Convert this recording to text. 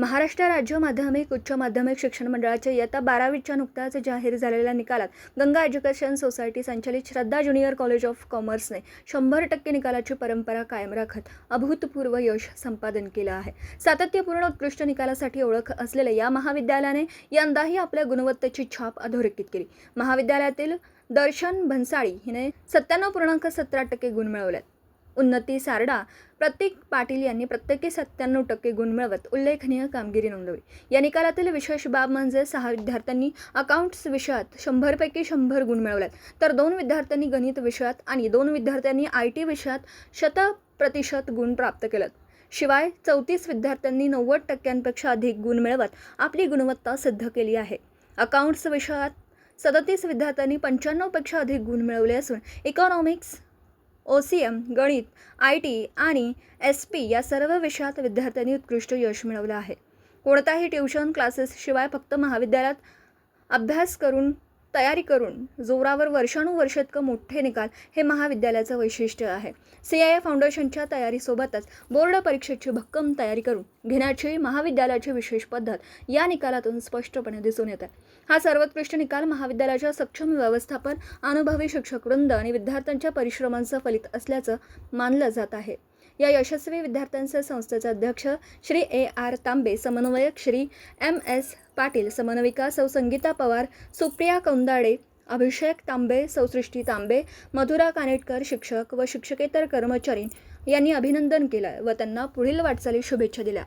महाराष्ट्र राज्य माध्यमिक उच्च माध्यमिक शिक्षण मंडळाच्या इयत्ता 12वीच्या नुकत्याच जाहीर झालेल्या निकालात गंगा एज्युकेशन सोसायटी संचलित श्रद्धा ज्युनियर कॉलेज ऑफ कॉमर्सने 100% निकालाची परंपरा कायम राखत अभूतपूर्व यश संपादन केलं आहे. सातत्यपूर्ण उत्कृष्ट निकालासाठी ओळख असलेल्या या महाविद्यालयाने यंदाही आपल्या गुणवत्तेची छाप अधोरेखित केली. महाविद्यालयातील दर्शन भन्साळी हिने 97.17% गुण मिळवलेत. उन्नती सारडा, प्रतीक पाटील यांनी प्रत्येकी 97% गुण मिळवत उल्लेखनीय कामगिरी नोंदवली. या निकालातील विशेष बाब म्हणजे 6 विद्यार्थ्यांनी अकाउंट्स विषयात 100 पैकी 100 गुण मिळवलेत, तर 2 विद्यार्थ्यांनी गणित विषयात आणि 2 विद्यार्थ्यांनी IT विषयात 100% गुण प्राप्त केलेत. शिवाय 34 विद्यार्थ्यांनी 90% अधिक गुण मिळवत आपली गुणवत्ता सिद्ध केली आहे. अकाउंट्स विषयात 37 विद्यार्थ्यांनी 95% अधिक गुण मिळवले असून इकॉनॉमिक्स, OCM, गणित, IT आणि SP या सर्व विषयात विद्यार्थ्यांनी उत्कृष्ट यश मिळवलं आहे. कोणताही ट्युशन क्लासेसशिवाय फक्त महाविद्यालयात अभ्यास करून तयारी करून जोरावर वर्षानुवर्षे मोठे निकाल हे महाविद्यालयाचं वैशिष्ट्य आहे. CII फाउंडेशनच्या तयारीसोबतच बोर्ड परीक्षेची भक्कम तयारी करून घेण्याची महाविद्यालयाची विशेष पद्धत या निकालातून स्पष्टपणे दिसून येते. हा सर्वोत्कृष्ट निकाल महाविद्यालयाच्या सक्षम व्यवस्थापन, अनुभवी शिक्षकवृंद आणि विद्यार्थ्यांच्या परिश्रमांचं फलित असल्याचं मानलं जात आहे. या यशस्वी विद्यार्थ्यांचे संस्थेचे अध्यक्ष श्री AR तांबे, समन्वयक श्री MS पाटील, समन्वयिका सौ संगीता पवार, सुप्रिया कौंदाडे, अभिषेक तांबे, सौ सृष्टी तांबे, मधुरा कानेटकर, शिक्षक व शिक्षकेतर कर्मचारी यांनी अभिनंदन केलं व त्यांना पुढील वाटचाली शुभेच्छा दिल्या.